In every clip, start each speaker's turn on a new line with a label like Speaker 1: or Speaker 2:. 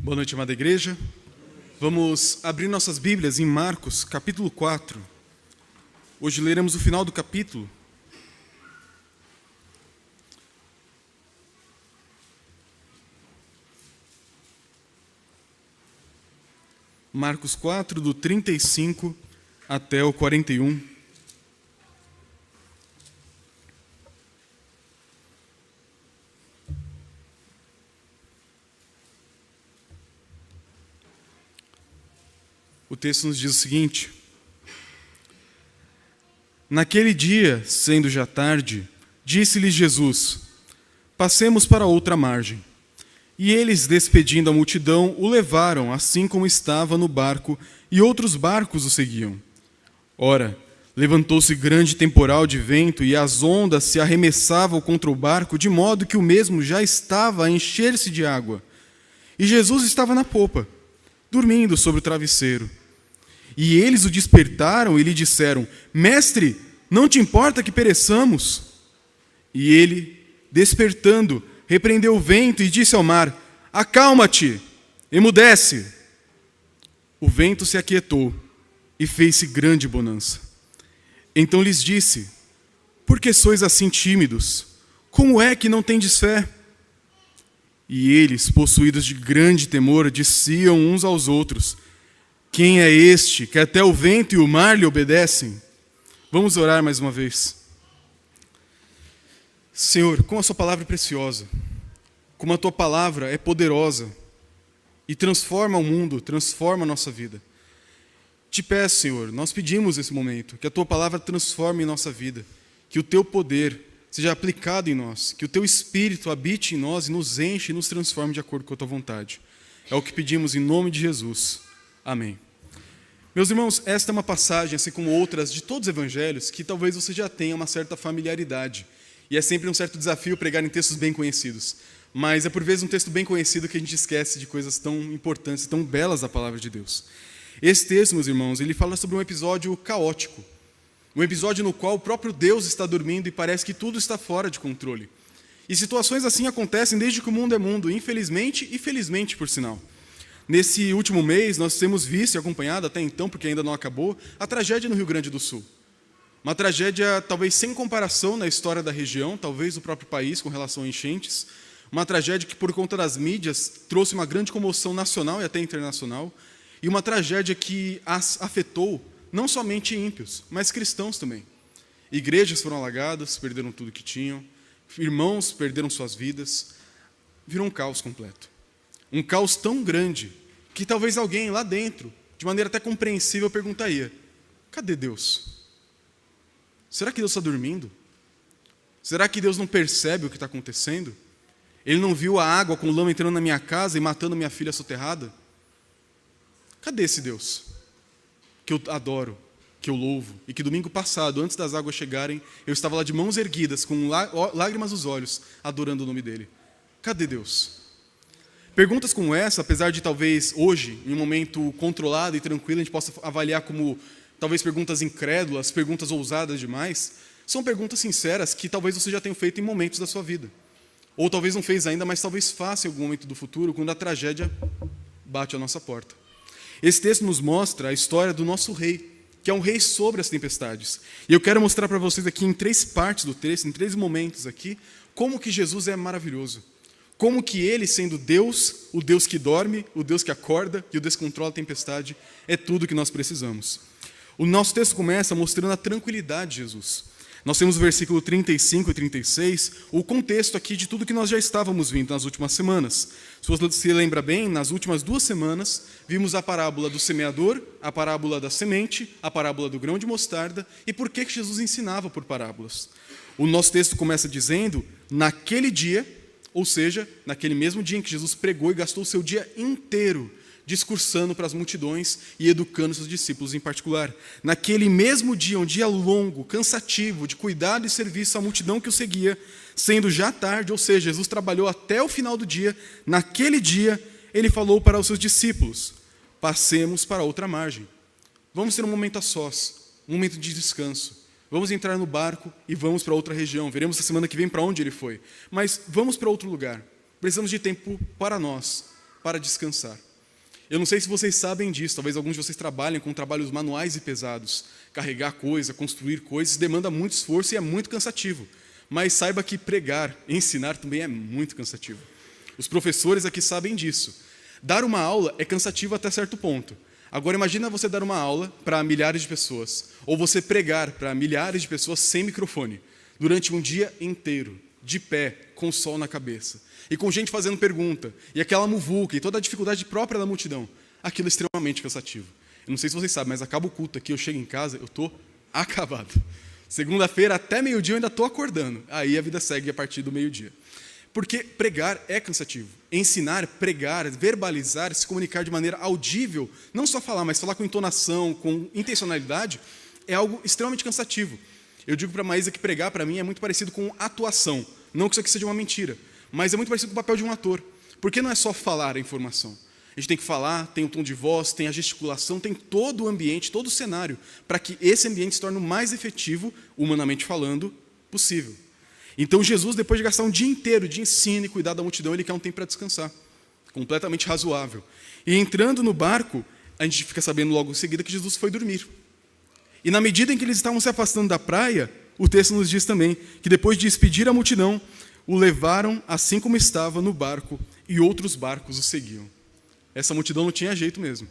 Speaker 1: Boa noite, amada igreja. Vamos abrir nossas Bíblias em Marcos, capítulo 4. Hoje leremos o final do capítulo. Marcos 4, do 35 até o 41. O texto nos diz o seguinte: Naquele dia, sendo já tarde, disse-lhes Jesus: Passemos para outra margem. E eles, despedindo a multidão, o levaram, assim como estava no barco, e outros barcos o seguiam. Ora, levantou-se grande temporal de vento, e as ondas se arremessavam contra o barco, de modo que o mesmo já estava a encher-se de água. E Jesus estava na popa, dormindo sobre o travesseiro. E eles o despertaram e lhe disseram: Mestre, não te importa que pereçamos? E ele, despertando, repreendeu o vento e disse ao mar: Acalma-te, emudece. O vento se aquietou e fez-se grande bonança. Então lhes disse: Por que sois assim tímidos? Como é que não tendes fé? E eles, possuídos de grande temor, diziam uns aos outros: Quem é este que até o vento e o mar lhe obedecem? Vamos orar mais uma vez. Senhor, como a sua palavra é preciosa, como a tua palavra é poderosa e transforma o mundo, transforma a nossa vida. Te peço, Senhor, nós pedimos nesse momento que a tua palavra transforme nossa vida, que o teu poder seja aplicado em nós, que o teu Espírito habite em nós e nos enche e nos transforme de acordo com a tua vontade. É o que pedimos em nome de Jesus. Amém. Meus irmãos, esta é uma passagem, assim como outras de todos os evangelhos, que talvez você já tenha uma certa familiaridade. E é sempre um certo desafio pregar em textos bem conhecidos. Mas é por vezes um texto bem conhecido que a gente esquece de coisas tão importantes e tão belas da palavra de Deus. Esse texto, meus irmãos, ele fala sobre um episódio caótico. Um episódio no qual o próprio Deus está dormindo e parece que tudo está fora de controle. E situações assim acontecem desde que o mundo é mundo, infelizmente e felizmente, por sinal. Nesse último mês, nós temos visto e acompanhado, até então, porque ainda não acabou, a tragédia no Rio Grande do Sul. Uma tragédia talvez sem comparação na história da região, talvez do próprio país com relação a enchentes. Uma tragédia que, por conta das mídias, trouxe uma grande comoção nacional e até internacional. E uma tragédia que afetou não somente ímpios, mas cristãos também. Igrejas foram alagadas, perderam tudo que tinham. Irmãos perderam suas vidas. Virou um caos completo. Um caos tão grande que talvez alguém lá dentro, de maneira até compreensível, perguntaria: cadê Deus? Será que Deus está dormindo? Será que Deus não percebe o que está acontecendo? Ele não viu a água com lama entrando na minha casa e matando minha filha soterrada? Cadê esse Deus que eu adoro, que eu louvo, e que domingo passado, antes das águas chegarem, eu estava lá de mãos erguidas, com lágrimas nos olhos, adorando o nome dele? Cadê Deus? Perguntas como essa, apesar de talvez hoje, em um momento controlado e tranquilo, a gente possa avaliar como talvez perguntas incrédulas, perguntas ousadas demais, são perguntas sinceras que talvez você já tenha feito em momentos da sua vida. Ou talvez não fez ainda, mas talvez faça em algum momento do futuro, quando a tragédia bate à nossa porta. Esse texto nos mostra a história do nosso rei, que é um rei sobre as tempestades. E eu quero mostrar para vocês aqui em 3 partes do texto, em 3 momentos aqui, como que Jesus é maravilhoso. Como que ele, sendo Deus, o Deus que dorme, o Deus que acorda e o Deus que controla a tempestade, é tudo que nós precisamos. O nosso texto começa mostrando a tranquilidade de Jesus. Nós temos o versículo 35 e 36, o contexto aqui de tudo que nós já estávamos vendo nas últimas semanas. Se você se lembra bem, nas últimas 2 semanas, vimos a parábola do semeador, a parábola da semente, a parábola do grão de mostarda e por que Jesus ensinava por parábolas. O nosso texto começa dizendo: naquele dia, ou seja, naquele mesmo dia em que Jesus pregou e gastou o seu dia inteiro discursando para as multidões e educando seus discípulos em particular. Naquele mesmo dia, um dia longo, cansativo, de cuidado e serviço à multidão que o seguia, sendo já tarde, ou seja, Jesus trabalhou até o final do dia. Naquele dia, ele falou para os seus discípulos: passemos para outra margem. Vamos ter um momento a sós, um momento de descanso. Vamos entrar no barco e vamos para outra região. Veremos na semana que vem para onde ele foi. Mas vamos para outro lugar. Precisamos de tempo para nós, para descansar. Eu não sei se vocês sabem disso, talvez alguns de vocês trabalhem com trabalhos manuais e pesados. Carregar coisa, construir coisas, demanda muito esforço e é muito cansativo. Mas saiba que pregar, ensinar também é muito cansativo. Os professores aqui sabem disso. Dar uma aula é cansativo até certo ponto. Agora imagina você dar uma aula para milhares de pessoas, ou você pregar para milhares de pessoas sem microfone, durante um dia inteiro, de pé, com o sol na cabeça, e com gente fazendo pergunta, e aquela muvuca, e toda a dificuldade própria da multidão. Aquilo é extremamente cansativo. Eu não sei se vocês sabem, mas acaba o culto aqui, eu chego em casa, eu estou acabado. Segunda-feira até meio-dia eu ainda estou acordando, aí a vida segue a partir do meio-dia. Porque pregar é cansativo. Ensinar, pregar, verbalizar, se comunicar de maneira audível, não só falar, mas falar com entonação, com intencionalidade, é algo extremamente cansativo. Eu digo para a Maísa que pregar, para mim, é muito parecido com atuação. Não que isso aqui seja uma mentira, mas é muito parecido com o papel de um ator. Porque não é só falar a informação. A gente tem que falar, tem o tom de voz, tem a gesticulação, tem todo o ambiente, todo o cenário, para que esse ambiente se torne o mais efetivo, humanamente falando, possível. Então Jesus, depois de gastar um dia inteiro de ensino e cuidar da multidão, ele quer um tempo para descansar. Completamente razoável. E entrando no barco, a gente fica sabendo logo em seguida que Jesus foi dormir. E na medida em que eles estavam se afastando da praia, o texto nos diz também que depois de despedir a multidão, o levaram assim como estava no barco e outros barcos o seguiam. Essa multidão não tinha jeito mesmo.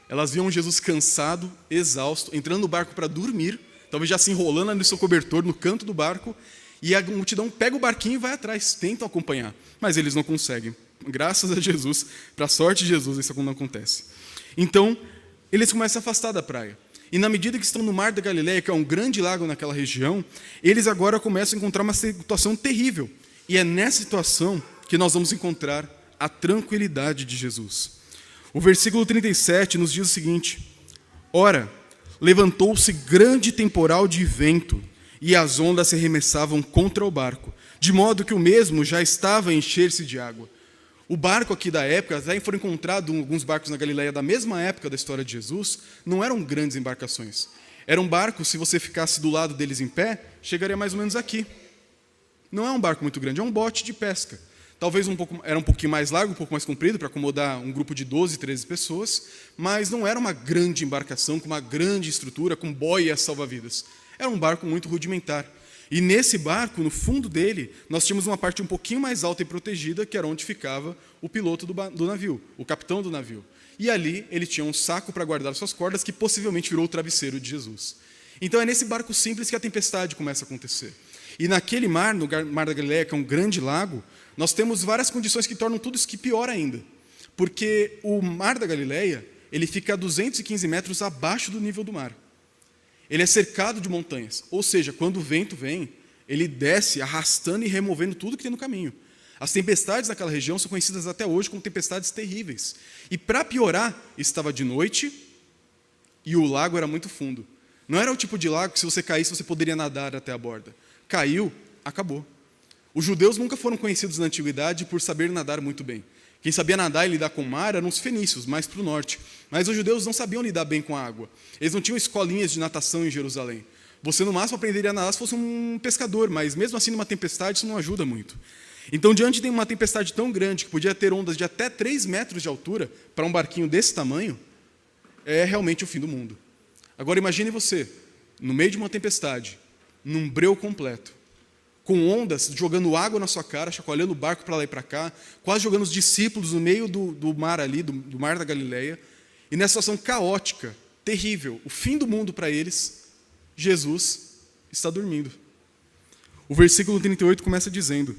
Speaker 1: Elas viam Jesus cansado, exausto, entrando no barco para dormir, talvez já se enrolando ali no seu cobertor, no canto do barco, e a multidão pega o barquinho e vai atrás, tentam acompanhar, mas eles não conseguem. Graças a Jesus, para a sorte de Jesus, isso não acontece. Então, eles começam a se afastar da praia. E na medida que estão no Mar da Galileia, que é um grande lago naquela região, eles agora começam a encontrar uma situação terrível. E é nessa situação que nós vamos encontrar a tranquilidade de Jesus. O versículo 37 nos diz o seguinte: Ora, levantou-se grande temporal de vento, e as ondas se arremessavam contra o barco, de modo que o mesmo já estava a encher-se de água. O barco aqui da época, até foram encontrados alguns barcos na Galileia da mesma época da história de Jesus, não eram grandes embarcações. Eram barcos, se você ficasse do lado deles em pé, chegaria mais ou menos aqui. Não é um barco muito grande, é um bote de pesca. Talvez era um pouquinho mais largo, um pouco mais comprido, para acomodar um grupo de 12, 13 pessoas, mas não era uma grande embarcação, com uma grande estrutura, com boias salva-vidas. Era um barco muito rudimentar. E nesse barco, no fundo dele, nós tínhamos uma parte um pouquinho mais alta e protegida, que era onde ficava o piloto do navio, o capitão do navio. E ali ele tinha um saco para guardar suas cordas, que possivelmente virou o travesseiro de Jesus. Então é nesse barco simples que a tempestade começa a acontecer. E naquele mar, no Mar da Galileia, que é um grande lago, nós temos várias condições que tornam tudo isso que pior ainda. Porque o Mar da Galileia, ele fica a 215 metros abaixo do nível do mar. Ele é cercado de montanhas, ou seja, quando o vento vem, ele desce arrastando e removendo tudo que tem no caminho. As tempestades naquela região são conhecidas até hoje como tempestades terríveis. E para piorar, estava de noite e o lago era muito fundo. Não era o tipo de lago que se você caísse você poderia nadar até a borda. Caiu, acabou. Os judeus nunca foram conhecidos na antiguidade por saber nadar muito bem. Quem sabia nadar e lidar com o mar eram os fenícios, mais para o norte. Mas os judeus não sabiam lidar bem com a água. Eles não tinham escolinhas de natação em Jerusalém. Você, no máximo, aprenderia a nadar se fosse um pescador, mas mesmo assim, numa tempestade, isso não ajuda muito. Então, diante de uma tempestade tão grande, que podia ter ondas de até 3 metros de altura, para um barquinho desse tamanho, é realmente o fim do mundo. Agora, imagine você, no meio de uma tempestade, num breu completo, com ondas jogando água na sua cara, chacoalhando o barco para lá e para cá, quase jogando os discípulos no meio do mar ali, do Mar da Galileia, e nessa situação caótica, terrível, o fim do mundo para eles, Jesus está dormindo. O versículo 38 começa dizendo: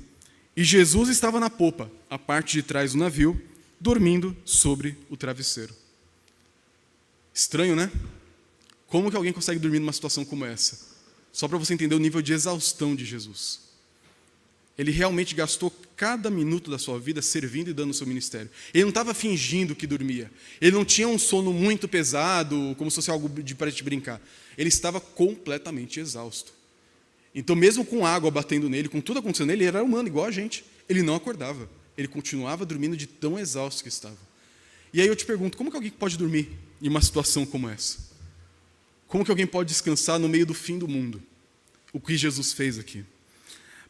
Speaker 1: E Jesus estava na popa, a parte de trás do navio, dormindo sobre o travesseiro. Estranho, né? Como que alguém consegue dormir numa situação como essa? Só para você entender o nível de exaustão de Jesus. Ele realmente gastou cada minuto da sua vida servindo e dando o seu ministério. Ele não estava fingindo que dormia. Ele não tinha um sono muito pesado, como se fosse algo para te brincar. Ele estava completamente exausto. Então, mesmo com água batendo nele, com tudo acontecendo nele, ele era humano, igual a gente. Ele não acordava. Ele continuava dormindo de tão exausto que estava. E aí eu te pergunto, como que alguém pode dormir em uma situação como essa? Como que alguém pode descansar no meio do fim do mundo? O que Jesus fez aqui.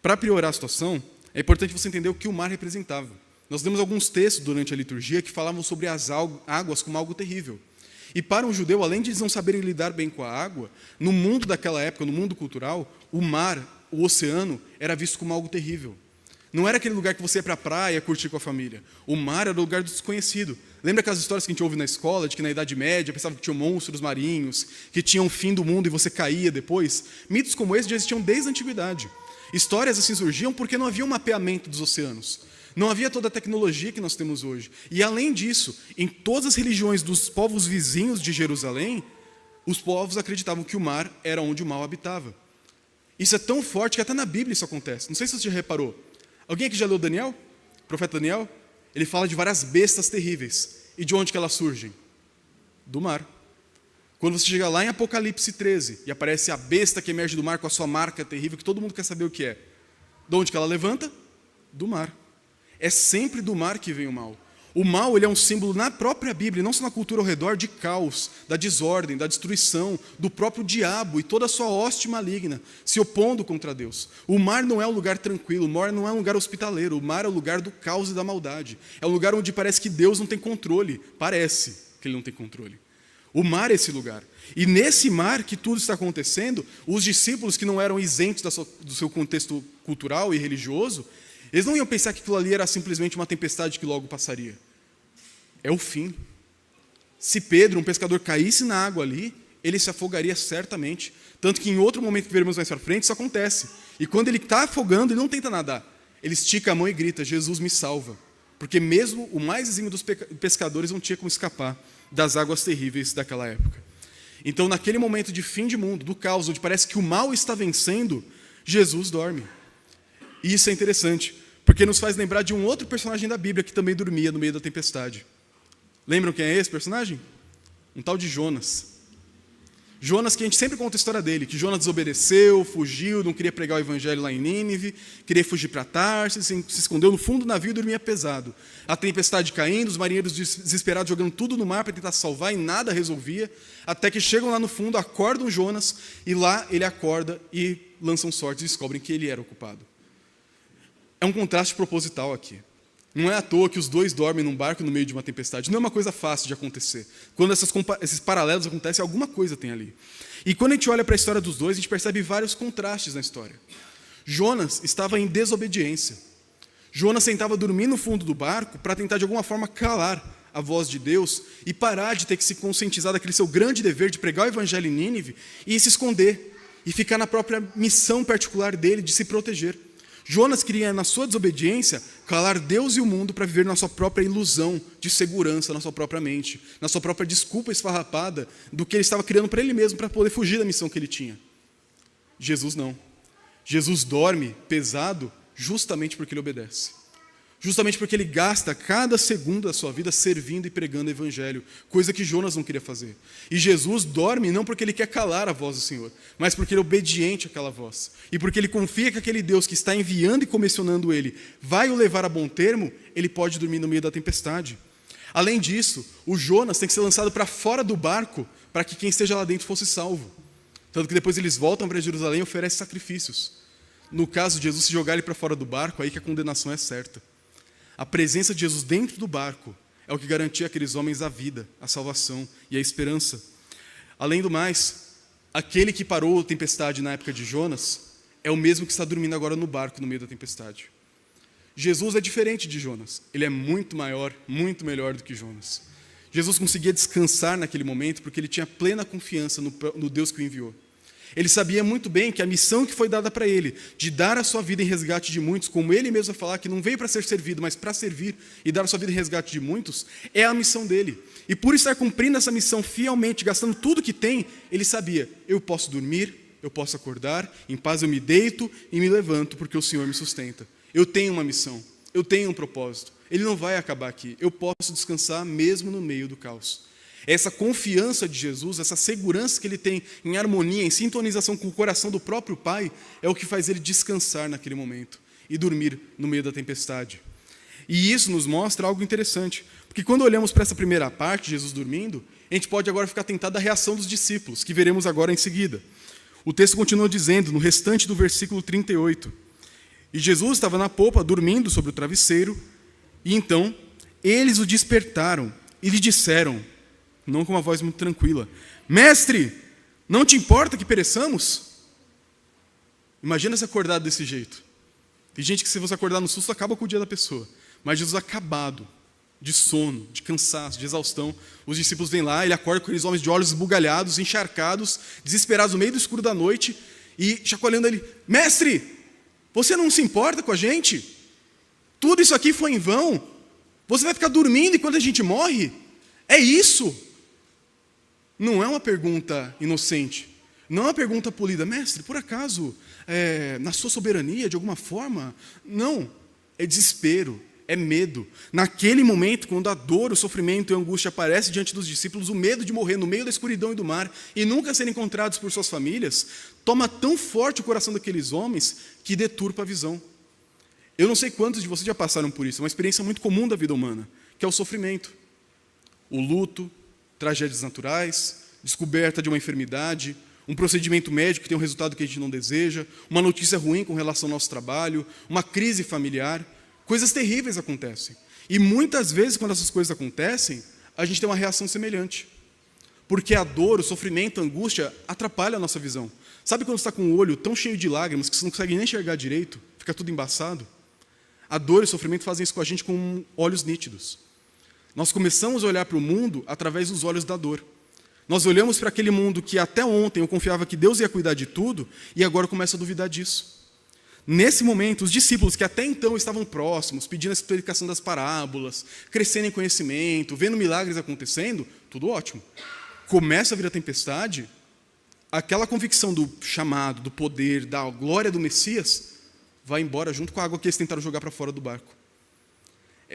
Speaker 1: Para piorar a situação, é importante você entender o que o mar representava. Nós temos alguns textos durante a liturgia que falavam sobre as águas como algo terrível. E para um judeu, além de eles não saberem lidar bem com a água, no mundo daquela época, no mundo cultural, o mar, o oceano, era visto como algo terrível. Não era aquele lugar que você ia para a praia curtir com a família. O mar era o lugar do desconhecido. Lembra aquelas histórias que a gente ouve na escola, de que na Idade Média pensavam que tinham monstros marinhos, que tinham o fim do mundo e você caía depois? Mitos como esse já existiam desde a antiguidade. Histórias assim surgiam porque não havia um mapeamento dos oceanos. Não havia toda a tecnologia que nós temos hoje. E além disso, em todas as religiões dos povos vizinhos de Jerusalém, os povos acreditavam que o mar era onde o mal habitava. Isso é tão forte que até na Bíblia isso acontece. Não sei se você já reparou. Alguém aqui já leu Daniel? O profeta Daniel? Ele fala de várias bestas terríveis. E de onde que elas surgem? Do mar. Quando você chega lá em Apocalipse 13 e aparece a besta que emerge do mar com a sua marca terrível, que todo mundo quer saber o que é. De onde que ela levanta? Do mar. É sempre do mar que vem o mal. O mal, ele é um símbolo na própria Bíblia, não só na cultura ao redor, de caos, da desordem, da destruição, do próprio diabo e toda a sua hoste maligna, se opondo contra Deus. O mar não é um lugar tranquilo, o mar não é um lugar hospitaleiro, o mar é o lugar do caos e da maldade. É um lugar onde parece que Deus não tem controle, parece que ele não tem controle. O mar é esse lugar. E nesse mar que tudo está acontecendo, os discípulos que não eram isentos do seu contexto cultural e religioso, eles não iam pensar que aquilo ali era simplesmente uma tempestade que logo passaria. É o fim. Se Pedro, um pescador, caísse na água ali, ele se afogaria certamente. Tanto que em outro momento que veremos mais para frente, isso acontece. E quando ele está afogando, ele não tenta nadar. Ele estica a mão e grita, Jesus me salva. Porque mesmo o mais exímio dos pescadores não tinha como escapar das águas terríveis daquela época. Então, naquele momento de fim de mundo, do caos, onde parece que o mal está vencendo, Jesus dorme. E isso é interessante, porque nos faz lembrar de um outro personagem da Bíblia que também dormia no meio da tempestade. Lembram quem é esse personagem? Um tal de Jonas. Jonas, que a gente sempre conta a história dele, que Jonas desobedeceu, fugiu, não queria pregar o evangelho lá em Nínive, queria fugir para Tarsis, se escondeu no fundo do navio e dormia pesado. A tempestade caindo, os marinheiros desesperados jogando tudo no mar para tentar salvar e nada resolvia, até que chegam lá no fundo, acordam Jonas, e lá ele acorda e lançam sorte e descobrem que ele era o culpado. É um contraste proposital aqui. Não é à toa que os dois dormem num barco no meio de uma tempestade. Não é uma coisa fácil de acontecer. Quando esses paralelos acontecem, alguma coisa tem ali. E quando a gente olha para a história dos dois, a gente percebe vários contrastes na história. Jonas estava em desobediência. Jonas tentava dormir no fundo do barco para tentar de alguma forma calar a voz de Deus e parar de ter que se conscientizar daquele seu grande dever de pregar o evangelho em Nínive e se esconder e ficar na própria missão particular dele de se proteger. Jonas queria, na sua desobediência, calar Deus e o mundo para viver na sua própria ilusão de segurança, na sua própria mente, na sua própria desculpa esfarrapada do que ele estava criando para ele mesmo, para poder fugir da missão que ele tinha. Jesus não. Jesus dorme pesado justamente porque ele obedece. Justamente porque ele gasta cada segundo da sua vida servindo e pregando o evangelho, coisa que Jonas não queria fazer. E Jesus dorme não porque ele quer calar a voz do Senhor, mas porque ele é obediente àquela voz. E porque ele confia que aquele Deus que está enviando e comissionando ele vai o levar a bom termo, ele pode dormir no meio da tempestade. Além disso, o Jonas tem que ser lançado para fora do barco para que quem esteja lá dentro fosse salvo. Tanto que depois eles voltam para Jerusalém e oferecem sacrifícios. No caso de Jesus se jogar ele para fora do barco, aí que a condenação é certa. A presença de Jesus dentro do barco é o que garantia àqueles homens a vida, a salvação e a esperança. Além do mais, aquele que parou a tempestade na época de Jonas é o mesmo que está dormindo agora no barco no meio da tempestade. Jesus é diferente de Jonas. Ele é muito maior, muito melhor do que Jonas. Jesus conseguia descansar naquele momento porque ele tinha plena confiança no Deus que o enviou. Ele sabia muito bem que a missão que foi dada para ele, de dar a sua vida em resgate de muitos, como ele mesmo vai falar, que não veio para ser servido, mas para servir e dar a sua vida em resgate de muitos, é a missão dele. E por estar cumprindo essa missão fielmente, gastando tudo que tem, ele sabia, eu posso dormir, eu posso acordar, em paz eu me deito e me levanto, porque o Senhor me sustenta. Eu tenho uma missão, eu tenho um propósito, ele não vai acabar aqui, eu posso descansar mesmo no meio do caos. Essa confiança de Jesus, essa segurança que ele tem em harmonia, em sintonização com o coração do próprio Pai, é o que faz ele descansar naquele momento e dormir no meio da tempestade. E isso nos mostra algo interessante, porque quando olhamos para essa primeira parte, Jesus dormindo, a gente pode agora ficar tentado da reação dos discípulos, que veremos agora em seguida. O texto continua dizendo, no restante do versículo 38, e Jesus estava na popa, dormindo sobre o travesseiro, E então, eles o despertaram e lhe disseram, não com uma voz muito tranquila: Mestre, não te importa que pereçamos? Imagina se acordar desse jeito. Tem gente que, se você acordar no susto, acaba com o dia da pessoa. Mas Jesus, acabado, de sono, de cansaço, de exaustão, os discípulos vêm lá, ele acorda com aqueles homens de olhos esbugalhados, encharcados, desesperados no meio do escuro da noite, e chacoalhando ele: Mestre, você não se importa com a gente? Tudo isso aqui foi em vão? Você vai ficar dormindo enquanto a gente morre? É isso? Não é uma pergunta inocente, não é uma pergunta polida. Mestre, por acaso, na sua soberania, de alguma forma? Não, é desespero, é medo. Naquele momento, quando a dor, o sofrimento e a angústia aparecem diante dos discípulos, o medo de morrer no meio da escuridão e do mar e nunca serem encontrados por suas famílias, toma tão forte o coração daqueles homens que deturpa a visão. Eu não sei quantos de vocês já passaram por isso, é uma experiência muito comum da vida humana, que é o sofrimento, o luto, tragédias naturais, descoberta de uma enfermidade, um procedimento médico que tem um resultado que a gente não deseja, uma notícia ruim com relação ao nosso trabalho, uma crise familiar. Coisas terríveis acontecem. E muitas vezes, quando essas coisas acontecem, a gente tem uma reação semelhante. Porque a dor, o sofrimento, a angústia atrapalha a nossa visão. Sabe quando você está com o olho tão cheio de lágrimas que você não consegue nem enxergar direito? Fica tudo embaçado? A dor e o sofrimento fazem isso com a gente com olhos nítidos. Nós começamos a olhar para o mundo através dos olhos da dor. Nós olhamos para aquele mundo que até ontem eu confiava que Deus ia cuidar de tudo, e agora começo a duvidar disso. Nesse momento, os discípulos que até então estavam próximos, pedindo a explicação das parábolas, crescendo em conhecimento, vendo milagres acontecendo, tudo ótimo. Começa a vir a tempestade, aquela convicção do chamado, do poder, da glória do Messias, vai embora junto com a água que eles tentaram jogar para fora do barco.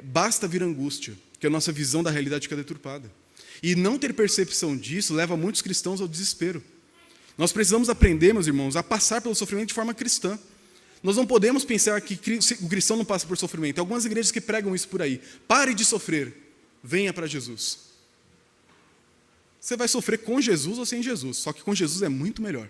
Speaker 1: Basta vir angústia, que a nossa visão da realidade fica deturpada. E não ter percepção disso leva muitos cristãos ao desespero. Nós precisamos aprender, meus irmãos, a passar pelo sofrimento de forma cristã. Nós não podemos pensar que o cristão não passa por sofrimento. Tem algumas igrejas que pregam isso por aí. Pare de sofrer, venha para Jesus. Você vai sofrer com Jesus ou sem Jesus, só que com Jesus é muito melhor.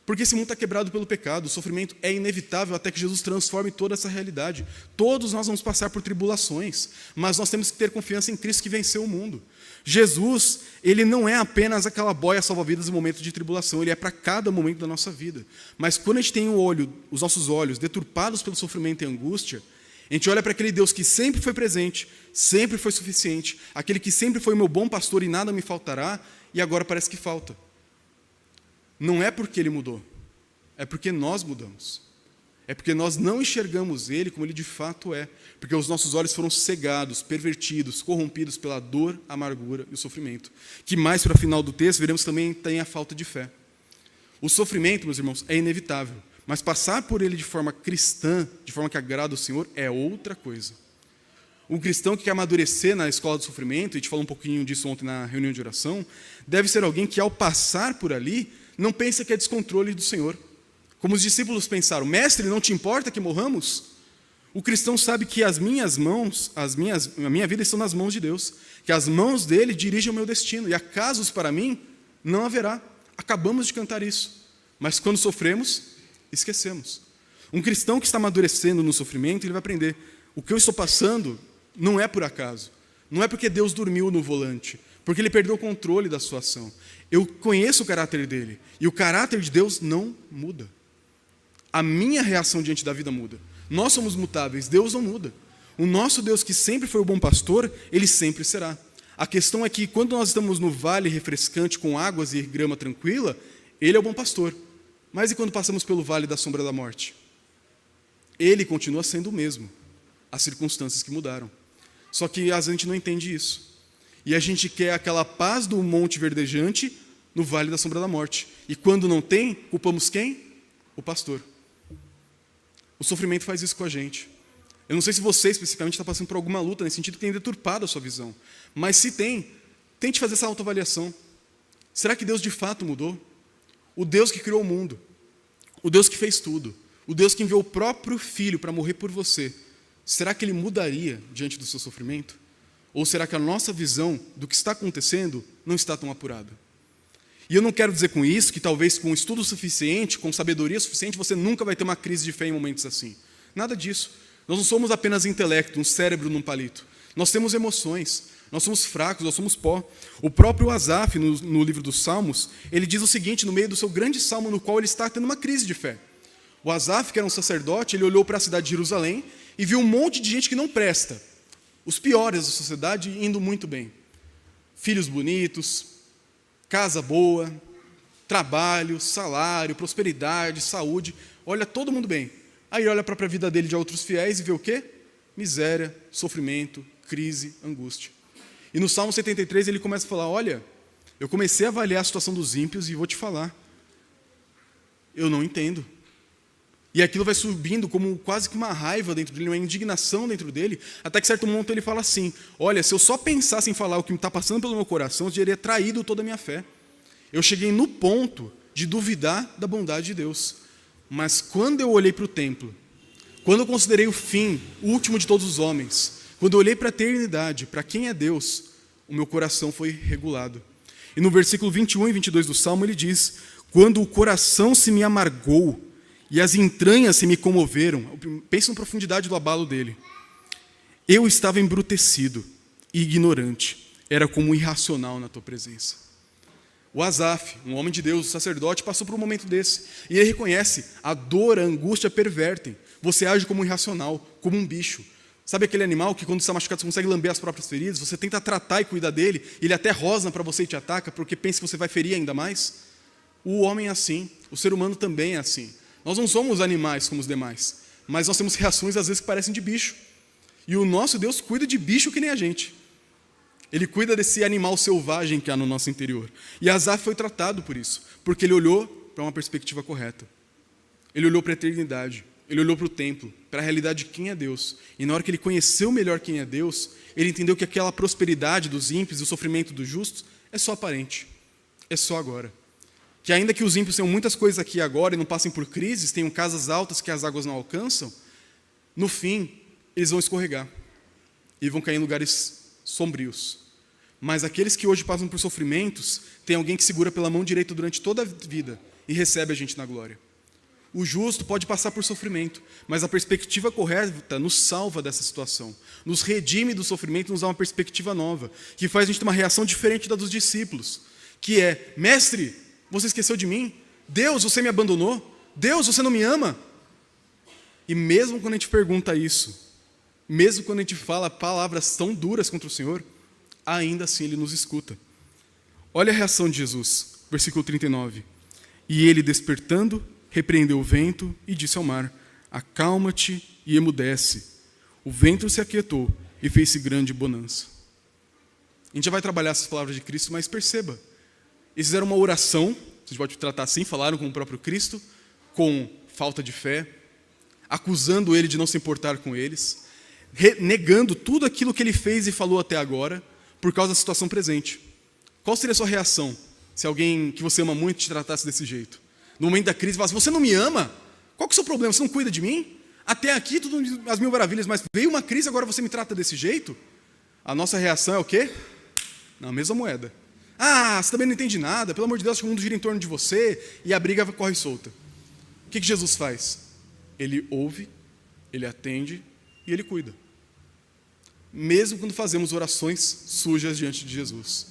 Speaker 1: Porque esse mundo está quebrado pelo pecado, o sofrimento é inevitável até que Jesus transforme toda essa realidade. Todos nós vamos passar por tribulações, mas nós temos que ter confiança em Cristo que venceu o mundo. Jesus, ele não é apenas aquela boia salva-vidas no momento de tribulação, ele é para cada momento da nossa vida. Mas quando a gente tem os nossos olhos deturpados pelo sofrimento e angústia, a gente olha para aquele Deus que sempre foi presente, sempre foi suficiente, aquele que sempre foi o meu bom pastor e nada me faltará, e agora parece que falta. Não é porque ele mudou, é porque nós mudamos. É porque nós não enxergamos ele como ele de fato é. Porque os nossos olhos foram cegados, pervertidos, corrompidos pela dor, a amargura e o sofrimento. Que mais para o final do texto, veremos também tem a falta de fé. O sofrimento, meus irmãos, é inevitável. Mas passar por ele de forma cristã, de forma que agrada o Senhor, é outra coisa. Um cristão que quer amadurecer na escola do sofrimento, e a gente falou um pouquinho disso ontem na reunião de oração, deve ser alguém que ao passar por ali, não pensa que é descontrole do Senhor. Como os discípulos pensaram: Mestre, não te importa que morramos? O cristão sabe que a minha vida estão nas mãos de Deus, que as mãos dele dirigem o meu destino, e acasos para mim não haverá. Acabamos de cantar isso, mas quando sofremos, esquecemos. Um cristão que está amadurecendo no sofrimento, ele vai aprender: o que eu estou passando não é por acaso, não é porque Deus dormiu no volante, porque ele perdeu o controle da situação. Eu conheço o caráter dele, e o caráter de Deus não muda. A minha reação diante da vida muda. Nós somos mutáveis, Deus não muda. O nosso Deus, que sempre foi o bom pastor, ele sempre será. A questão é que quando nós estamos no vale refrescante com águas e grama tranquila, ele é o bom pastor. Mas e quando passamos pelo vale da sombra da morte? Ele continua sendo o mesmo. As circunstâncias que mudaram. Só que às vezes a gente não entende isso. E a gente quer aquela paz do monte verdejante no vale da sombra da morte. E quando não tem, culpamos quem? O pastor. O sofrimento faz isso com a gente. Eu não sei se você especificamente está passando por alguma luta nesse sentido que tem deturpado a sua visão. Mas se tem, tente fazer essa autoavaliação. Será que Deus de fato mudou? O Deus que criou o mundo, o Deus que fez tudo, o Deus que enviou o próprio Filho para morrer por você, será que ele mudaria diante do seu sofrimento? Ou será que a nossa visão do que está acontecendo não está tão apurada? E eu não quero dizer com isso que talvez com estudo suficiente, com sabedoria suficiente, você nunca vai ter uma crise de fé em momentos assim. Nada disso. Nós não somos apenas intelecto, um cérebro num palito. Nós temos emoções, nós somos fracos, nós somos pó. O próprio Asaf, no livro dos Salmos, ele diz o seguinte, no meio do seu grande salmo, no qual ele está tendo uma crise de fé. O Asaf, que era um sacerdote, ele olhou para a cidade de Jerusalém e viu um monte de gente que não presta. Os piores da sociedade indo muito bem. Filhos bonitos, casa boa, trabalho, salário, prosperidade, saúde. Olha todo mundo bem. Aí olha para a vida dele de outros fiéis e vê o quê? Miséria, sofrimento, crise, angústia. E no Salmo 73 ele começa a falar, olha, eu comecei a avaliar a situação dos ímpios e vou te falar, eu não entendo. E aquilo vai subindo como quase que uma raiva dentro dele, uma indignação dentro dele, até que certo momento ele fala assim, olha, se eu só pensasse em falar o que está passando pelo meu coração, eu teria traído toda a minha fé. Eu cheguei no ponto de duvidar da bondade de Deus. Mas quando eu olhei para o templo, quando eu considerei o fim, o último de todos os homens, quando eu olhei para a eternidade, para quem é Deus, o meu coração foi regulado. E no versículo 21 e 22 do Salmo ele diz, quando o coração se me amargou e as entranhas se me comoveram, pensa na profundidade do abalo dele, eu estava embrutecido e ignorante, era como irracional na tua presença. O Asaf, um homem de Deus, um sacerdote, passou por um momento desse. E ele reconhece, a dor, a angústia pervertem. Você age como um irracional, como um bicho. Sabe aquele animal que quando está machucado você consegue lamber as próprias feridas? Você tenta tratar e cuidar dele, ele até rosna para você e te ataca, porque pensa que você vai ferir ainda mais? O homem é assim, o ser humano também é assim. Nós não somos animais como os demais, mas nós temos reações às vezes que parecem de bicho. E o nosso Deus cuida de bicho que nem a gente. Ele cuida desse animal selvagem que há no nosso interior. E Asaf foi tratado por isso, porque ele olhou para uma perspectiva correta. Ele olhou para a eternidade, ele olhou para o templo, para a realidade de quem é Deus. E na hora que ele conheceu melhor quem é Deus, ele entendeu que aquela prosperidade dos ímpios e o sofrimento dos justos é só aparente, é só agora. Que ainda que os ímpios tenham muitas coisas aqui agora e não passem por crises, tenham casas altas que as águas não alcançam, no fim, eles vão escorregar e vão cair em lugares sombrios. Mas aqueles que hoje passam por sofrimentos, tem alguém que segura pela mão direita durante toda a vida e recebe a gente na glória. O justo pode passar por sofrimento, mas a perspectiva correta nos salva dessa situação, nos redime do sofrimento, nos dá uma perspectiva nova, que faz a gente ter uma reação diferente da dos discípulos, que é, mestre, você esqueceu de mim? Deus, você me abandonou? Deus, você não me ama? E mesmo quando a gente pergunta isso, mesmo quando a gente fala palavras tão duras contra o Senhor, ainda assim Ele nos escuta. Olha a reação de Jesus, versículo 39. E ele, despertando, repreendeu o vento e disse ao mar, acalma-te e emudece. O vento se aquietou e fez-se grande bonança. A gente já vai trabalhar essas palavras de Cristo, mas perceba, eles fizeram uma oração, você pode tratar assim, falaram com o próprio Cristo, com falta de fé, acusando Ele de não se importar com eles, negando tudo aquilo que Ele fez e falou até agora, por causa da situação presente. Qual seria a sua reação se alguém que você ama muito te tratasse desse jeito? No momento da crise, falasse, você não me ama? Qual que é o seu problema? Você não cuida de mim? Até aqui, tudo as mil maravilhas, mas veio uma crise, agora você me trata desse jeito? A nossa reação é o quê? Na mesma moeda. Ah, você também não entende nada, pelo amor de Deus, o mundo gira em torno de você, e a briga corre solta. O que Jesus faz? Ele ouve, Ele atende e Ele cuida. Mesmo quando fazemos orações sujas diante de Jesus.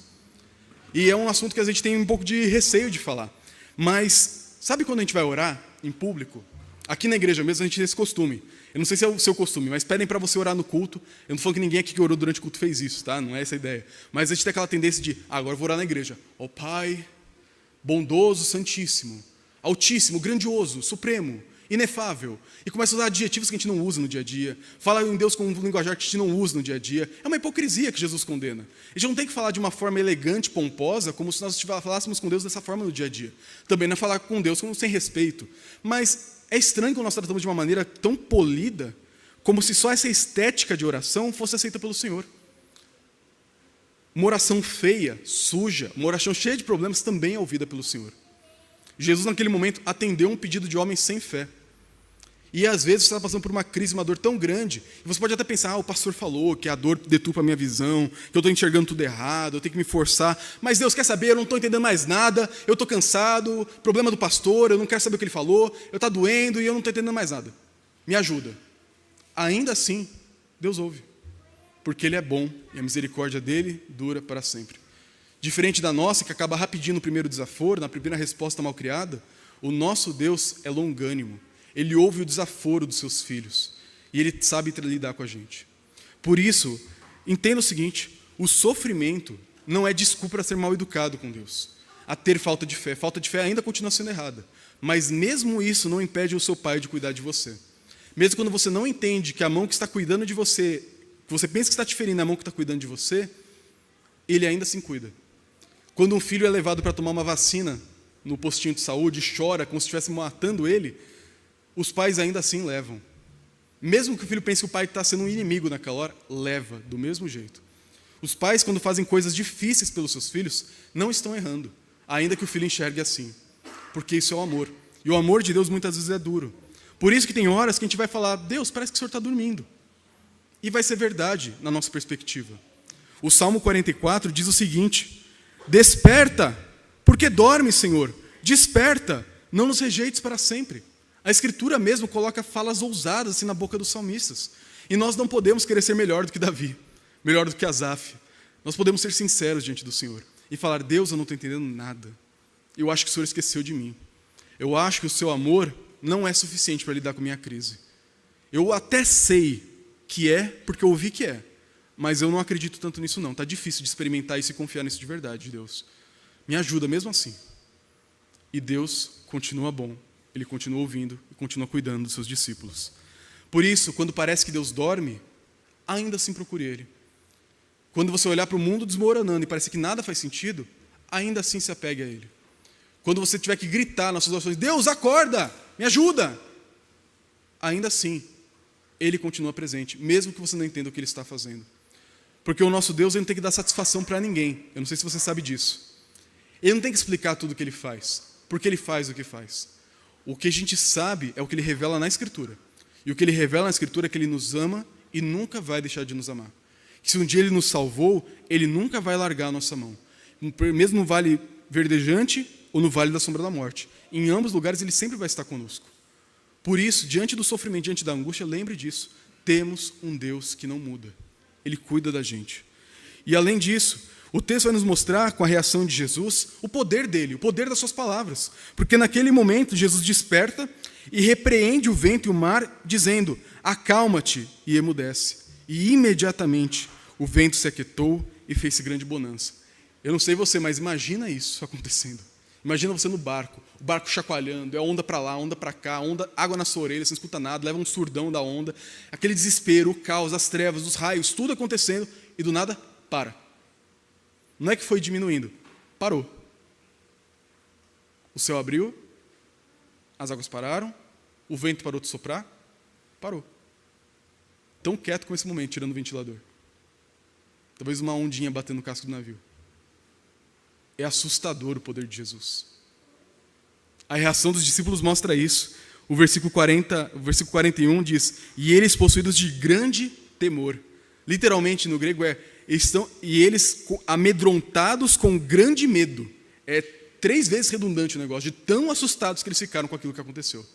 Speaker 1: E é um assunto que a gente tem um pouco de receio de falar. Mas, sabe quando a gente vai orar em público? Aqui na igreja mesmo a gente tem esse costume. Eu não sei se é o seu costume, mas pedem para você orar no culto. Eu não estou falando que ninguém aqui que orou durante o culto fez isso, tá? Não é essa a ideia. Mas a gente tem aquela tendência de, agora eu vou orar na igreja. Ó Pai, bondoso, santíssimo, altíssimo, grandioso, supremo, inefável. E começa a usar adjetivos que a gente não usa no dia a dia. Fala em Deus com um linguajar que a gente não usa no dia a dia. É uma hipocrisia que Jesus condena. A gente não tem que falar de uma forma elegante, pomposa, como se nós falássemos com Deus dessa forma no dia a dia. Também não é falar com Deus sem respeito. Mas é estranho quando nós tratamos de uma maneira tão polida, como se só essa estética de oração fosse aceita pelo Senhor. Uma oração feia, suja, uma oração cheia de problemas também é ouvida pelo Senhor. Jesus, naquele momento, atendeu um pedido de homens sem fé. E às vezes você está passando por uma crise, uma dor tão grande, e você pode até pensar, o pastor falou que a dor deturpa a minha visão, que eu estou enxergando tudo errado, eu tenho que me forçar. Mas Deus quer saber, eu não estou entendendo mais nada, eu estou cansado, problema do pastor, eu não quero saber o que ele falou, eu estou doendo e eu não estou entendendo mais nada. Me ajuda. ainda assim, Deus ouve. Porque Ele é bom e a misericórdia dEle dura para sempre. Diferente da nossa, que acaba rapidinho no primeiro desaforo, na primeira resposta mal criada, o nosso Deus é longânimo. Ele ouve o desaforo dos seus filhos. E Ele sabe lidar com a gente. Por isso, entenda o seguinte, o sofrimento não é desculpa para ser mal educado com Deus. A ter falta de fé. Falta de fé ainda continua sendo errada. Mas mesmo isso não impede o seu pai de cuidar de você. Mesmo quando você não entende que a mão que está cuidando de você, que você pensa que está te ferindo, é a mão que está cuidando de você, Ele ainda assim cuida. Quando um filho é levado para tomar uma vacina no postinho de saúde, chora como se estivesse matando ele, os pais ainda assim levam. Mesmo que o filho pense que o pai está sendo um inimigo naquela hora, leva do mesmo jeito. Os pais, quando fazem coisas difíceis pelos seus filhos, não estão errando, ainda que o filho enxergue assim, porque isso é o amor. E o amor de Deus muitas vezes é duro. Por isso que tem horas que a gente vai falar, Deus, parece que o Senhor está dormindo. E vai ser verdade na nossa perspectiva. O Salmo 44 diz o seguinte, desperta, porque dorme, Senhor. Desperta, não nos rejeites para sempre. A Escritura mesmo coloca falas ousadas assim na boca dos salmistas. E nós não podemos querer ser melhor do que Davi, melhor do que Asaf. Nós podemos ser sinceros diante do Senhor e falar, Deus, eu não estou entendendo nada. Eu acho que o Senhor esqueceu de mim. Eu acho que o seu amor não é suficiente para lidar com a minha crise. Eu até sei que é, porque eu ouvi que é. Mas eu não acredito tanto nisso não. Está difícil de experimentar isso e confiar nisso de verdade, Deus. Me ajuda mesmo assim. E Deus continua bom. Ele continua ouvindo e continua cuidando dos seus discípulos. Por isso, quando parece que Deus dorme, ainda assim procure Ele. Quando você olhar para o mundo desmoronando e parece que nada faz sentido, ainda assim se apegue a Ele. Quando você tiver que gritar nas suas orações, Deus, acorda, me ajuda. Ainda assim, Ele continua presente, mesmo que você não entenda o que Ele está fazendo. Porque o nosso Deus ele não tem que dar satisfação para ninguém. Eu não sei se você sabe disso. Ele não tem que explicar tudo o que Ele faz, porque Ele faz o que faz. O que a gente sabe é o que Ele revela na Escritura. E o que Ele revela na Escritura é que Ele nos ama e nunca vai deixar de nos amar. Que se um dia Ele nos salvou, Ele nunca vai largar a nossa mão. Mesmo no vale verdejante ou no vale da sombra da morte. Em ambos lugares Ele sempre vai estar conosco. Por isso, diante do sofrimento, diante da angústia, lembre disso. Temos um Deus que não muda. Ele cuida da gente. E além disso, o texto vai nos mostrar, com a reação de Jesus, o poder dele, o poder das suas palavras. Porque naquele momento, Jesus desperta e repreende o vento e o mar, dizendo, acalma-te, e emudece. E imediatamente o vento se aquietou e fez-se grande bonança. Eu não sei você, mas imagina isso acontecendo. Imagina você no barco, o barco chacoalhando, é onda para lá, onda para cá, onda, água na sua orelha, você não escuta nada, leva um surdão da onda, aquele desespero, o caos, as trevas, os raios, tudo acontecendo, e do nada, para. Não é que foi diminuindo, parou. O céu abriu, as águas pararam, o vento parou de soprar, parou. Tão quieto como esse momento, tirando o ventilador. Talvez uma ondinha batendo no casco do navio. É assustador o poder de Jesus. A reação dos discípulos mostra isso. O versículo 41 diz, e eles possuídos de grande temor. Literalmente no grego e eles amedrontados com grande medo. É 3 vezes redundante o negócio, de tão assustados que eles ficaram com aquilo que aconteceu.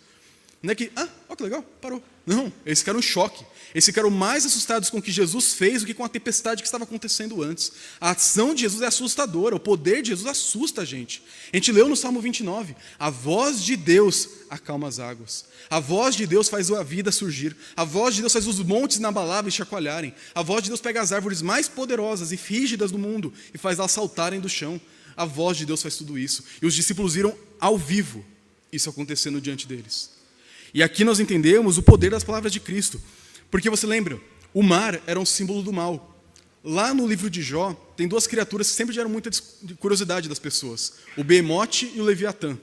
Speaker 1: Não é que, ó que legal, parou. Não, eles ficaram em choque. Eles ficaram mais assustados com o que Jesus fez do que com a tempestade que estava acontecendo antes. A ação de Jesus é assustadora, o poder de Jesus assusta a gente. A gente leu no Salmo 29, a voz de Deus acalma as águas. A voz de Deus faz a vida surgir. A voz de Deus faz os montes inabaláveis chacoalharem. A voz de Deus pega as árvores mais poderosas e rígidas do mundo e faz elas saltarem do chão. A voz de Deus faz tudo isso. E os discípulos viram ao vivo isso acontecendo diante deles. E aqui nós entendemos o poder das palavras de Cristo. Porque você lembra, o mar era um símbolo do mal. Lá no livro de Jó, tem 2 criaturas que sempre geram muita curiosidade das pessoas. O Behemoth e o Leviatã.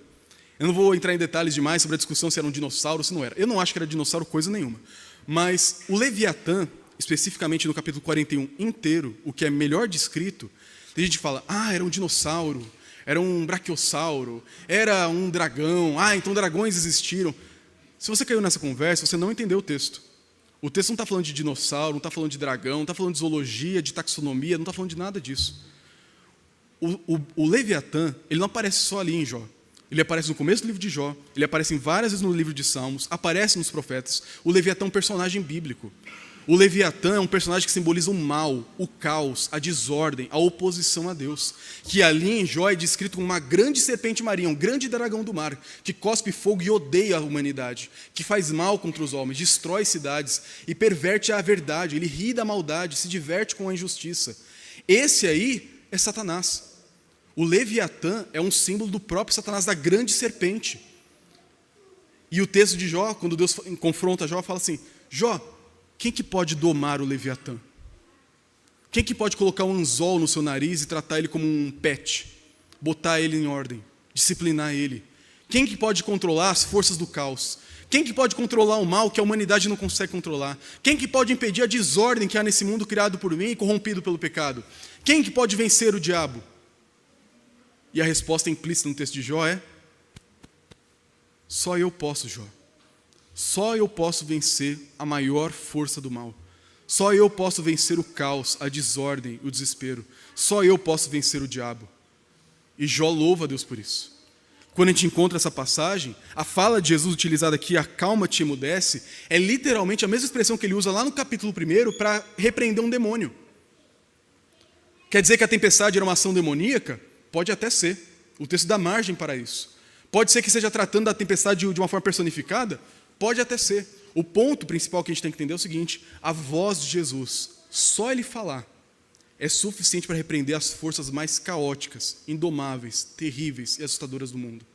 Speaker 1: Eu não vou entrar em detalhes demais sobre a discussão se era um dinossauro ou se não era. Eu não acho que era dinossauro coisa nenhuma. Mas o Leviatã, especificamente no capítulo 41 inteiro, o que é melhor descrito, tem gente que fala, era um dinossauro, era um braquiossauro, era um dragão, então dragões existiram. Se você caiu nessa conversa, você não entendeu o texto. O texto não está falando de dinossauro, não está falando de dragão, não está falando de zoologia, de taxonomia, não está falando de nada disso. O Leviatã, ele não aparece só ali em Jó. Ele aparece no começo do livro de Jó, ele aparece várias vezes no livro de Salmos, aparece nos profetas. O Leviatã é um personagem bíblico. O Leviatã é um personagem que simboliza o mal, o caos, a desordem, a oposição a Deus. Que ali em Jó é descrito como uma grande serpente marinha, um grande dragão do mar, que cospe fogo e odeia a humanidade, que faz mal contra os homens, destrói cidades e perverte a verdade. Ele ri da maldade, se diverte com a injustiça. Esse aí é Satanás. O Leviatã é um símbolo do próprio Satanás, da grande serpente. E o texto de Jó, quando Deus confronta Jó, fala assim: Jó, quem que pode domar o Leviatã? Quem que pode colocar um anzol no seu nariz e tratar ele como um pet? Botar ele em ordem, disciplinar ele? Quem que pode controlar as forças do caos? Quem que pode controlar o mal que a humanidade não consegue controlar? Quem que pode impedir a desordem que há nesse mundo criado por mim e corrompido pelo pecado? Quem que pode vencer o diabo? E a resposta implícita no texto de Jó é: só eu posso, Jó. Só eu posso vencer a maior força do mal. Só eu posso vencer o caos, a desordem, o desespero. Só eu posso vencer o diabo. E Jó louva a Deus por isso. Quando a gente encontra essa passagem, a fala de Jesus utilizada aqui, acalma-te e emudece, é literalmente a mesma expressão que ele usa lá no capítulo 1 para repreender um demônio. Quer dizer que a tempestade era uma ação demoníaca? Pode até ser. O texto dá margem para isso. Pode ser que esteja tratando da tempestade de uma forma personificada? Pode até ser. O ponto principal que a gente tem que entender é o seguinte: a voz de Jesus, só ele falar, é suficiente para repreender as forças mais caóticas, indomáveis, terríveis e assustadoras do mundo.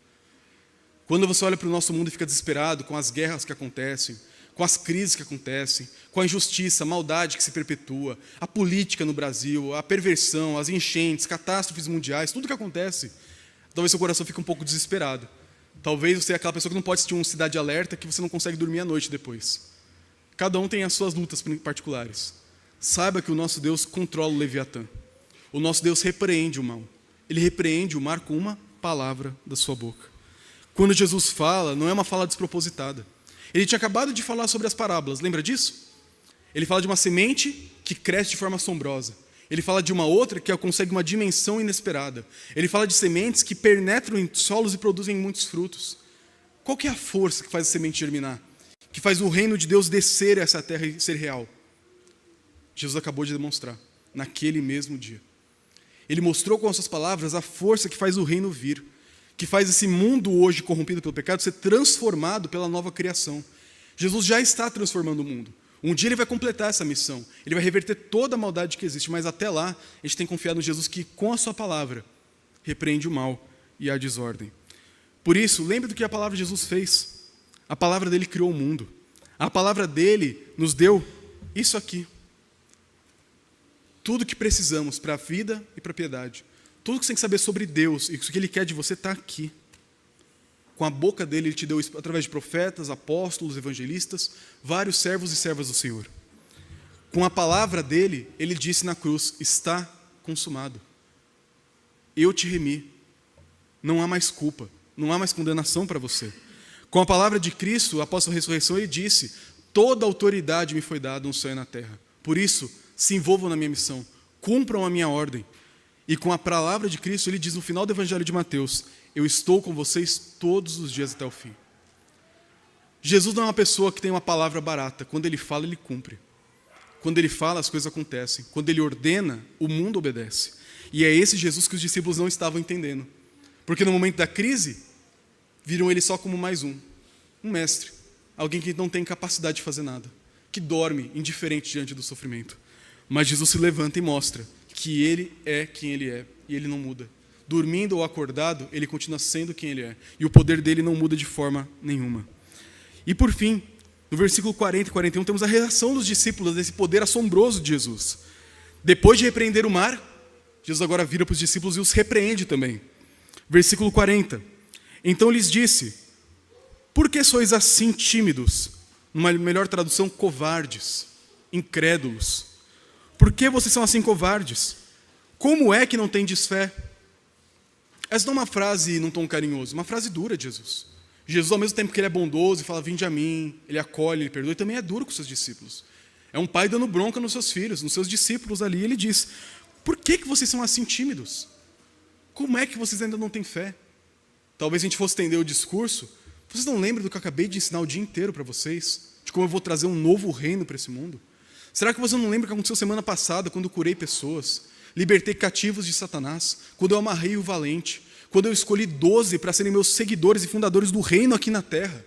Speaker 1: Quando você olha para o nosso mundo e fica desesperado com as guerras que acontecem, com as crises que acontecem, com a injustiça, a maldade que se perpetua, a política no Brasil, a perversão, as enchentes, catástrofes mundiais, tudo que acontece, talvez seu coração fique um pouco desesperado. Talvez você é aquela pessoa que não pode assistir um Cidade Alerta que você não consegue dormir à noite depois. Cada um tem as suas lutas particulares. Saiba que o nosso Deus controla o Leviatã. O nosso Deus repreende o mal. Ele repreende o mar com uma palavra da sua boca. Quando Jesus fala, não é uma fala despropositada. Ele tinha acabado de falar sobre as parábolas, lembra disso? Ele fala de uma semente que cresce de forma assombrosa. Ele fala de uma outra que consegue uma dimensão inesperada. Ele fala de sementes que penetram em solos e produzem muitos frutos. Qual que é a força que faz a semente germinar? Que faz o reino de Deus descer a essa terra e ser real? Jesus acabou de demonstrar, naquele mesmo dia. Ele mostrou com as suas palavras a força que faz o reino vir, que faz esse mundo hoje corrompido pelo pecado ser transformado pela nova criação. Jesus já está transformando o mundo. Um dia ele vai completar essa missão, ele vai reverter toda a maldade que existe, mas até lá a gente tem que confiar no Jesus que, com a sua palavra, repreende o mal e a desordem. Por isso, lembre do que a palavra de Jesus fez. A palavra dele criou o mundo. A palavra dele nos deu isso aqui. Tudo que precisamos para a vida e para a piedade. Tudo que você tem que saber sobre Deus e o que ele quer de você está aqui. Com a boca dele, ele te deu isso através de profetas, apóstolos, evangelistas, vários servos e servas do Senhor. Com a palavra dele, ele disse na cruz: está consumado. Eu te remi. Não há mais culpa, não há mais condenação para você. Com a palavra de Cristo, após a ressurreição, ele disse: toda autoridade me foi dada no céu e na terra. Por isso, se envolvam na minha missão, cumpram a minha ordem. E com a palavra de Cristo, ele diz no final do Evangelho de Mateus: eu estou com vocês todos os dias até o fim. Jesus não é uma pessoa que tem uma palavra barata. Quando ele fala, ele cumpre. Quando ele fala, as coisas acontecem. Quando ele ordena, o mundo obedece. E é esse Jesus que os discípulos não estavam entendendo. Porque no momento da crise, viram ele só como mais um mestre. Alguém que não tem capacidade de fazer nada. Que dorme, indiferente diante do sofrimento. Mas Jesus se levanta e mostra que ele é quem ele é. E ele não muda. Dormindo ou acordado, ele continua sendo quem ele é. E o poder dele não muda de forma nenhuma. E por fim, no versículo 40 e 41, temos a reação dos discípulos desse poder assombroso de Jesus. Depois de repreender o mar, Jesus agora vira para os discípulos e os repreende também. Versículo 40. Então lhes disse: por que sois assim tímidos? Numa melhor tradução, covardes, incrédulos. Por que vocês são assim covardes? Como é que não tendes fé? Essa não é uma frase num tom carinhoso, uma frase dura de Jesus. Jesus, ao mesmo tempo que ele é bondoso e fala: vinde a mim, ele acolhe, ele perdoa, ele também é duro com seus discípulos. É um pai dando bronca nos seus filhos, nos seus discípulos ali. Ele diz: por que vocês são assim tímidos? Como é que vocês ainda não têm fé? Talvez a gente fosse estender o discurso. Vocês não lembram do que eu acabei de ensinar o dia inteiro para vocês? De como eu vou trazer um novo reino para esse mundo? Será que você não lembra o que aconteceu semana passada, quando eu curei pessoas, libertei cativos de Satanás, quando eu amarrei o valente, quando eu escolhi 12 para serem meus seguidores e fundadores do reino aqui na terra?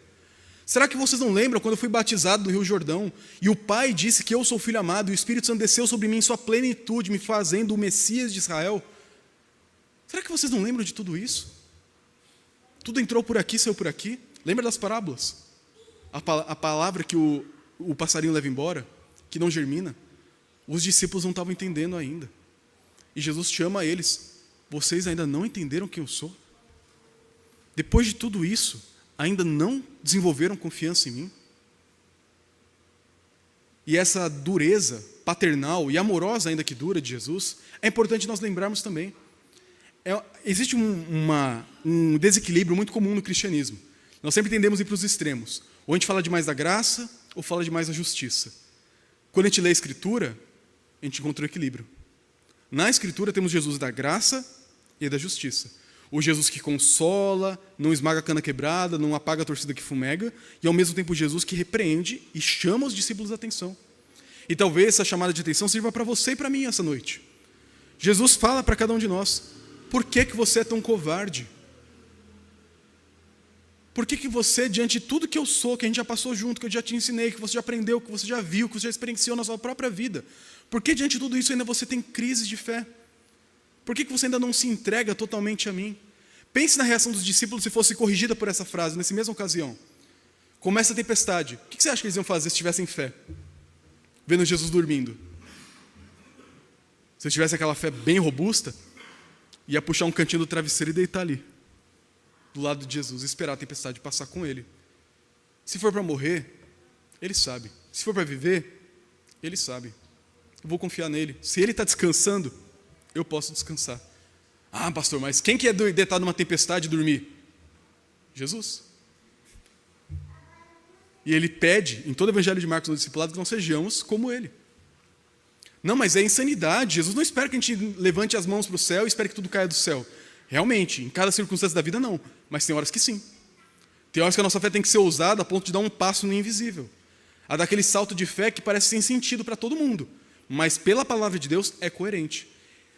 Speaker 1: Será que vocês não lembram quando eu fui batizado no Rio Jordão e o Pai disse que eu sou o Filho amado e o Espírito Santo desceu sobre mim em sua plenitude, me fazendo o Messias de Israel? Será que vocês não lembram de tudo isso? Tudo entrou por aqui, saiu por aqui. Lembra das parábolas? A palavra que o passarinho leva embora, que não germina. Os discípulos não estavam entendendo ainda. E Jesus chama eles. Vocês ainda não entenderam quem eu sou? Depois de tudo isso, ainda não desenvolveram confiança em mim? E essa dureza paternal e amorosa ainda que dura de Jesus, é importante nós lembrarmos também. Existe um desequilíbrio muito comum no cristianismo. Nós sempre tendemos a ir para os extremos. Ou a gente fala demais da graça, ou fala demais da justiça. Quando a gente lê a Escritura, a gente encontra o equilíbrio. Na Escritura temos Jesus da graça e da justiça. O Jesus que consola, não esmaga a cana quebrada, não apaga a torcida que fumega, e ao mesmo tempo Jesus que repreende e chama os discípulos à atenção. E talvez essa chamada de atenção sirva para você e para mim essa noite. Jesus fala para cada um de nós: por que você é tão covarde? Por que você, diante de tudo que eu sou, que a gente já passou junto, que eu já te ensinei, que você já aprendeu, que você já viu, que você já experienciou na sua própria vida, por que diante de tudo isso ainda você tem crises de fé? Por que você ainda não se entrega totalmente a mim? Pense na reação dos discípulos se fosse corrigida por essa frase, nessa mesma ocasião. Começa a tempestade. O que você acha que eles iam fazer se tivessem fé? Vendo Jesus dormindo. Se tivesse aquela fé bem robusta, ia puxar um cantinho do travesseiro e deitar ali, do lado de Jesus, e esperar a tempestade passar com ele. Se for para morrer, ele sabe. Se for para viver, ele sabe. Eu vou confiar nele. Se ele está descansando, eu posso descansar. Ah, pastor, mas quem que é deitar numa tempestade e dormir? Jesus. E ele pede, em todo o evangelho de Marcos no discipulado, que nós sejamos como ele. Não, mas é insanidade. Jesus não espera que a gente levante as mãos para o céu e espere que tudo caia do céu. Realmente, em cada circunstância da vida, não. Mas tem horas que sim. Tem horas que a nossa fé tem que ser ousada a ponto de dar um passo no invisível. A dar aquele salto de fé que parece sem sentido para todo mundo. Mas pela palavra de Deus é coerente.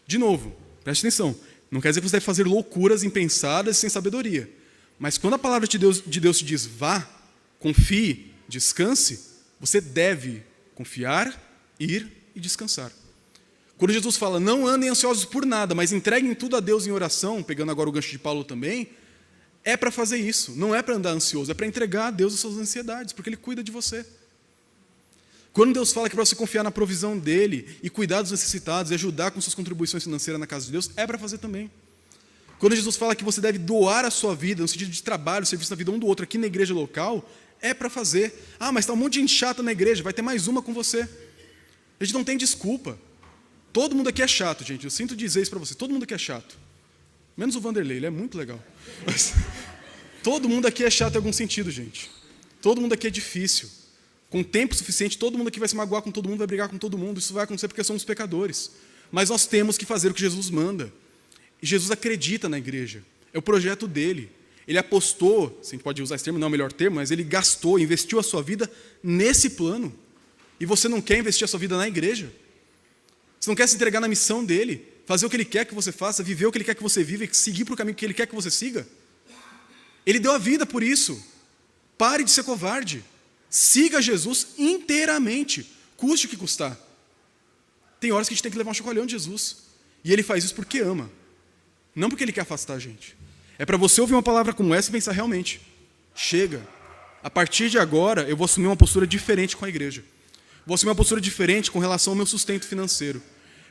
Speaker 1: De novo, preste atenção. Não quer dizer que você deve fazer loucuras impensadas sem sabedoria. Mas quando a palavra de Deus te diz vá, confie, descanse, você deve confiar, ir e descansar. Quando Jesus fala, não andem ansiosos por nada, mas entreguem tudo a Deus em oração, pegando agora o gancho de Paulo também, é para fazer isso. Não é para andar ansioso, é para entregar a Deus as suas ansiedades, porque Ele cuida de você. Quando Deus fala que é para você confiar na provisão dEle e cuidar dos necessitados e ajudar com suas contribuições financeiras na casa de Deus, é para fazer também. Quando Jesus fala que você deve doar a sua vida, no sentido de trabalho, serviço na vida um do outro aqui na igreja local, é para fazer. Ah, mas está um monte de gente chata na igreja, vai ter mais uma com você. A gente não tem desculpa. Todo mundo aqui é chato, gente. Eu sinto dizer isso para você. Todo mundo aqui é chato. Menos o Vanderlei, ele é muito legal. Mas, todo mundo aqui é chato em algum sentido, gente. Todo mundo aqui é difícil. Com tempo suficiente, todo mundo aqui vai se magoar com todo mundo, vai brigar com todo mundo. Isso vai acontecer porque somos pecadores. Mas nós temos que fazer o que Jesus manda. E Jesus acredita na igreja. É o projeto dele. Ele apostou, se a gente pode usar esse termo, não é o melhor termo, mas ele gastou, investiu a sua vida nesse plano. E você não quer investir a sua vida na igreja? Você não quer se entregar na missão dele? Fazer o que ele quer que você faça, viver o que ele quer que você viva e seguir para o caminho que ele quer que você siga? Ele deu a vida por isso. Pare de ser covarde. Siga Jesus inteiramente, custe o que custar. Tem horas que a gente tem que levar um chacoalhão de Jesus. E ele faz isso porque ama. Não porque ele quer afastar a gente. É para você ouvir uma palavra como essa e pensar realmente. Chega. A partir de agora, eu vou assumir uma postura diferente com a igreja. Vou assumir uma postura diferente com relação ao meu sustento financeiro.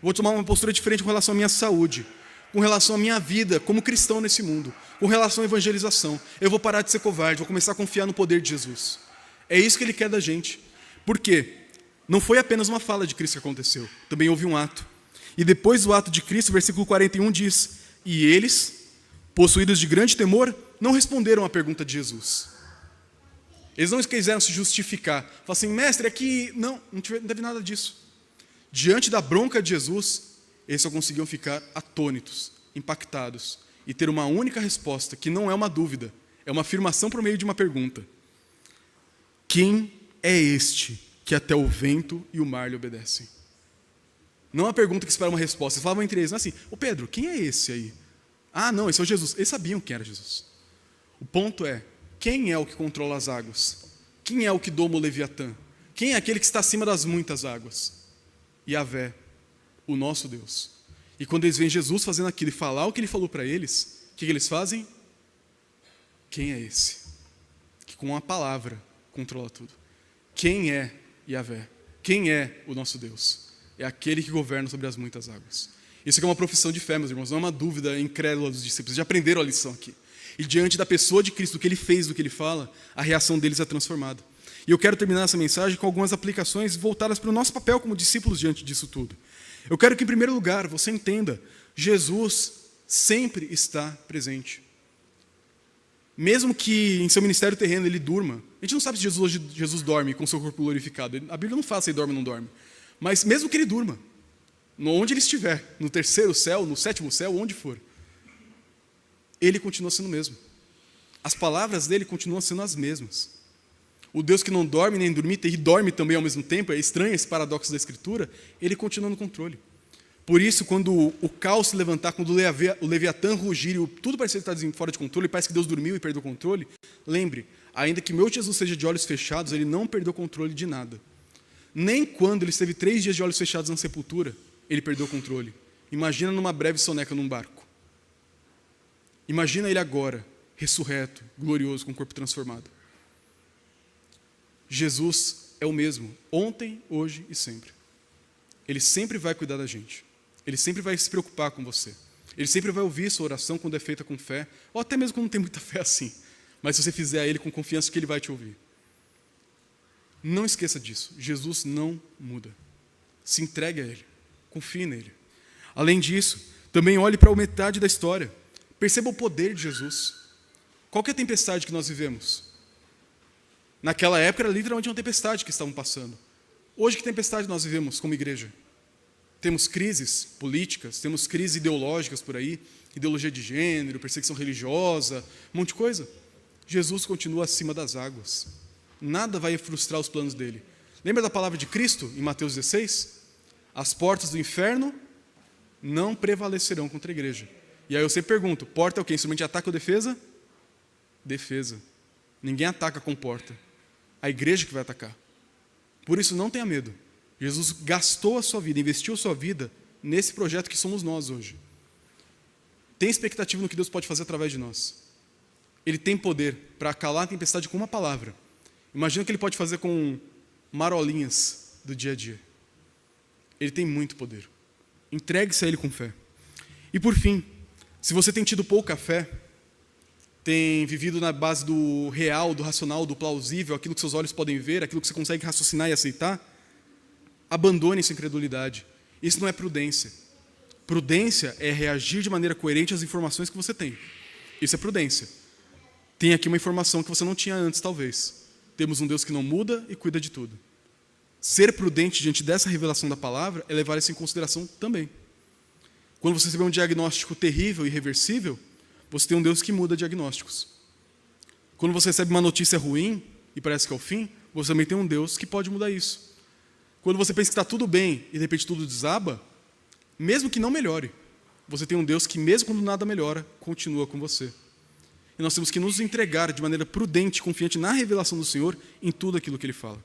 Speaker 1: Vou tomar uma postura diferente com relação à minha saúde. Com relação à minha vida como cristão nesse mundo. Com relação à evangelização. Eu vou parar de ser covarde, vou começar a confiar no poder de Jesus. É isso que ele quer da gente. Por quê? Não foi apenas uma fala de Cristo que aconteceu. Também houve um ato. E depois do ato de Cristo, o versículo 41 diz: e eles, possuídos de grande temor, não responderam à pergunta de Jesus. Eles não quiseram se justificar. Falaram assim, mestre, aqui... Não teve nada disso. Diante da bronca de Jesus, eles só conseguiam ficar atônitos, impactados. e ter uma única resposta, que não é uma dúvida, é uma afirmação por meio de uma pergunta. Quem é este que até o vento e o mar lhe obedecem? Não é uma pergunta que espera uma resposta. Eles falavam entre eles, não é assim, ô Pedro, quem é esse aí? Ah, não, esse é o Jesus. Eles sabiam quem era Jesus. O ponto é, quem é o que controla as águas? Quem é o que doma o Leviatã? Quem é aquele que está acima das muitas águas? Yahvé, o nosso Deus. E quando eles veem Jesus fazendo aquilo e falar o que ele falou para eles, o que eles fazem? Quem é esse? Que com uma palavra controla tudo. Quem é Yahvé? Quem é o nosso Deus? É aquele que governa sobre as muitas águas. Isso aqui é uma profissão de fé, meus irmãos, não é uma dúvida incrédula dos discípulos. Já aprenderam a lição aqui. E diante da pessoa de Cristo, do que ele fez, do que ele fala, a reação deles é transformada. E eu quero terminar essa mensagem com algumas aplicações voltadas para o nosso papel como discípulos diante disso tudo. Eu quero que, em primeiro lugar, você entenda, Jesus sempre está presente. Mesmo que em seu ministério terreno ele durma, a gente não sabe se Jesus dorme com seu corpo glorificado. A Bíblia não fala se ele dorme ou não dorme. Mas mesmo que ele durma, onde ele estiver, no terceiro céu, no sétimo céu, onde for, ele continua sendo o mesmo. As palavras dele continuam sendo as mesmas. O Deus que não dorme nem dormita e dorme também ao mesmo tempo, é estranho esse paradoxo da Escritura, ele continua no controle. Por isso, quando o caos se levantar, quando o Leviatã rugir e tudo parece estar fora de controle, parece que Deus dormiu e perdeu o controle, lembre, ainda que meu Jesus seja de olhos fechados, ele não perdeu o controle de nada. Nem quando ele esteve 3 dias de olhos fechados na sepultura, ele perdeu o controle. Imagina numa breve soneca num barco. Imagina ele agora, ressurreto, glorioso, com o corpo transformado. Jesus é o mesmo, ontem, hoje e sempre. Ele sempre vai cuidar da gente. Ele sempre vai se preocupar com você. Ele sempre vai ouvir sua oração quando é feita com fé, ou até mesmo quando não tem muita fé assim. Mas se você fizer a ele com confiança que ele vai te ouvir. Não esqueça disso. Jesus não muda. Se entregue a ele. Confie nele. Além disso, também olhe para a metade da história. Perceba o poder de Jesus. Qual que é a tempestade que nós vivemos? Naquela época era literalmente uma tempestade que estavam passando. Hoje que tempestade nós vivemos como igreja? Temos crises políticas, temos crises ideológicas por aí, ideologia de gênero, perseguição religiosa, um monte de coisa. Jesus continua acima das águas. Nada vai frustrar os planos dele. Lembra da palavra de Cristo em Mateus 16? As portas do inferno não prevalecerão contra a igreja. E aí eu sempre pergunto, porta é o quê? Instrumento de ataque ou defesa? Defesa. Ninguém ataca com porta. A igreja que vai atacar. Por isso não tenha medo. Jesus gastou a sua vida, investiu a sua vida nesse projeto que somos nós hoje. Tem expectativa no que Deus pode fazer através de nós. Ele tem poder para acalar a tempestade com uma palavra. Imagina o que ele pode fazer com marolinhas do dia a dia. Ele tem muito poder. Entregue-se a ele com fé. E por fim, se você tem tido pouca fé, tem vivido na base do real, do racional, do plausível, aquilo que seus olhos podem ver, aquilo que você consegue raciocinar e aceitar, abandone essa incredulidade. Isso não é prudência. Prudência é reagir de maneira coerente às informações que você tem. Isso é prudência. Tem aqui uma informação que você não tinha antes, talvez. Temos um Deus que não muda e cuida de tudo. Ser prudente diante dessa revelação da palavra é levar isso em consideração também. Quando você receber um diagnóstico terrível e irreversível, você tem um Deus que muda diagnósticos. Quando você recebe uma notícia ruim e parece que é o fim, você também tem um Deus que pode mudar isso. Quando você pensa que está tudo bem e de repente tudo desaba, mesmo que não melhore, você tem um Deus que mesmo quando nada melhora, continua com você. E nós temos que nos entregar de maneira prudente, confiante na revelação do Senhor em tudo aquilo que Ele fala.